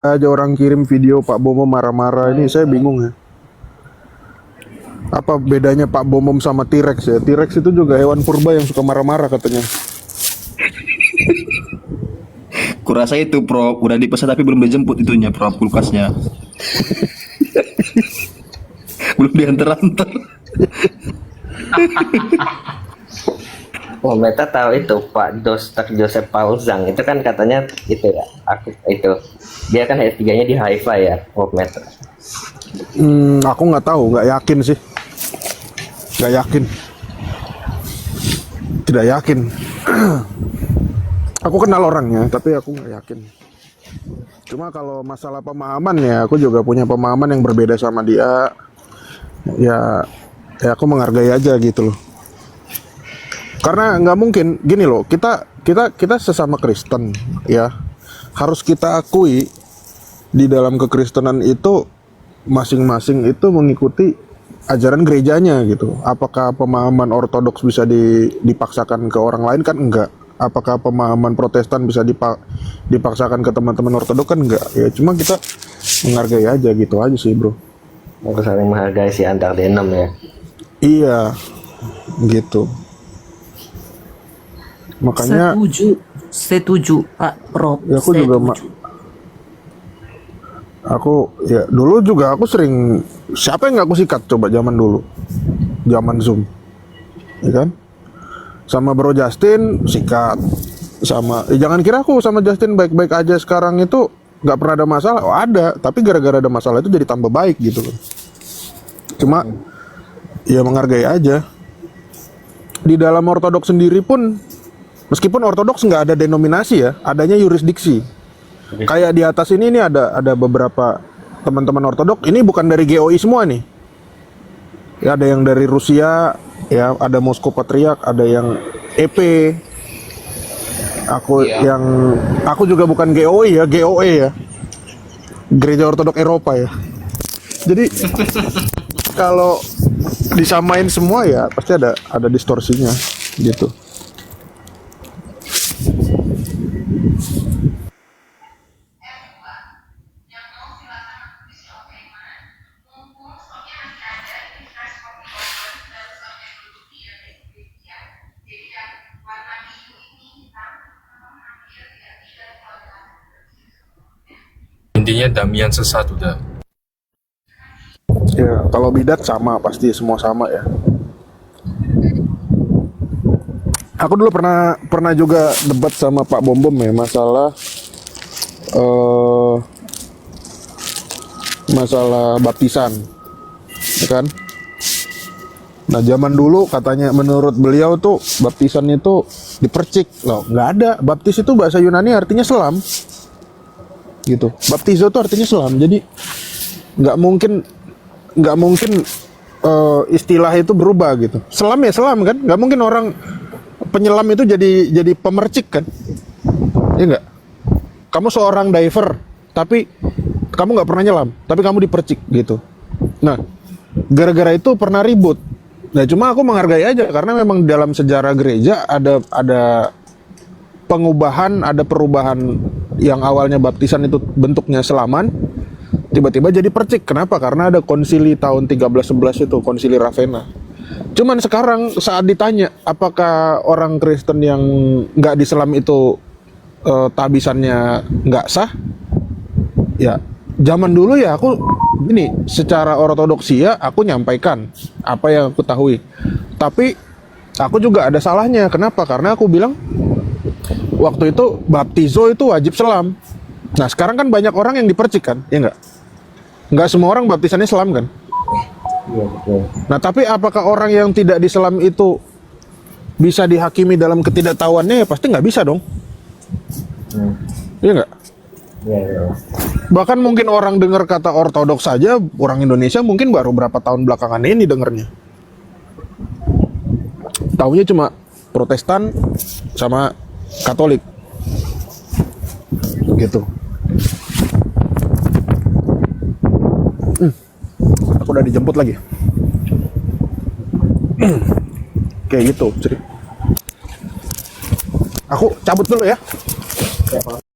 Aja orang kirim video Pak Bomom marah-marah ini saya bingung ya. Apa bedanya Pak Bomom sama T-Rex ya? T-Rex itu juga hewan purba yang suka marah-marah katanya. Kurasa itu Pro, udah dipesan tapi belum dijemput itunya Pro, kulkasnya. Belum diantar-antar. Oh, Meta tahu itu Pak Dr. Joseph Paul Zhang itu kan katanya itu ya, aku itu dia kan S3-nya di Haifa ya, oh Meta. Aku nggak tahu, nggak yakin sih. Nggak yakin. Tidak yakin. Aku kenal orangnya, tapi aku nggak yakin. Cuma kalau masalah pemahaman ya, aku juga punya pemahaman yang berbeda sama dia. Ya, ya aku menghargai aja gitu loh. Karena nggak mungkin gini loh, kita sesama Kristen ya, harus kita akui di dalam kekristenan itu masing-masing itu mengikuti ajaran gerejanya gitu. Apakah pemahaman ortodoks bisa dipaksakan ke orang lain? Kan enggak. Apakah pemahaman Protestan bisa dipaksakan ke teman-teman ortodoks? Kan enggak. Ya cuma kita menghargai aja gitu aja sih bro. Mau saling menghargai si antar denom ya. Iya, gitu. Makanya setuju Pak Rob. ya aku juga aku ya dulu juga aku sering, siapa yang nggak aku sikat coba zaman dulu, zaman Zoom, ya kan? Sama Bro Justin sikat, sama jangan kira aku sama Justin baik-baik aja sekarang itu nggak pernah ada masalah. Oh ada, tapi gara-gara ada masalah itu jadi tambah baik gitu loh. Cuma ya menghargai aja. Di dalam ortodoks sendiri pun, meskipun ortodoks nggak ada denominasi ya, adanya yurisdiksi. Kayak di atas ini ada beberapa teman-teman ortodoks, ini bukan dari GOI semua nih. Ya ada yang dari Rusia, ya ada Moskow Patriark, ada yang EP. Aku juga bukan GOI ya, GOE ya. Gereja Ortodoks Eropa ya. Jadi kalau disamain semua ya pasti ada distorsinya gitu. Intinya Damian sesat udah. Ya, kalau bidat sama, pasti semua sama ya. Aku dulu pernah juga debat sama Pak Bombom ya masalah baptisan, ya kan? Nah zaman dulu katanya menurut beliau tuh baptisan itu dipercik loh, nggak ada. Baptis itu bahasa Yunani artinya selam, gitu. Baptizo itu artinya selam, jadi nggak mungkin istilah itu berubah gitu. Selam ya selam kan, nggak mungkin orang penyelam itu jadi pemercik kan, ya nggak? Kamu seorang diver, tapi kamu nggak pernah nyelam, tapi kamu dipercik gitu. Nah, gara-gara itu pernah ribut. Nah, cuma aku menghargai aja karena memang dalam sejarah gereja ada pengubahan, ada perubahan yang awalnya baptisan itu bentuknya selaman, tiba-tiba jadi percik. Kenapa? Karena ada konsili tahun 1311 itu, konsili Ravenna. Cuman sekarang saat ditanya apakah orang Kristen yang nggak diselam itu tabisannya nggak sah, ya zaman dulu ya aku ini secara ortodoksi ya aku nyampaikan apa yang aku ketahui, tapi aku juga ada salahnya. Kenapa? Karena aku bilang waktu itu baptizo itu wajib selam. Nah sekarang kan banyak orang yang dipercik kan, ya nggak semua orang baptisannya selam kan. Iya betul. Nah tapi apakah orang yang tidak diselam itu bisa dihakimi dalam ketidaktahuannya? Ya pasti nggak bisa dong. Iya nggak? Iya. Bahkan mungkin orang dengar kata ortodoks saja, orang Indonesia mungkin baru berapa tahun belakangan ini dengernya. Taunya cuma Protestan sama Katolik. Gitu. Aku udah dijemput lagi. Kayak gitu, cerita. Aku cabut dulu ya.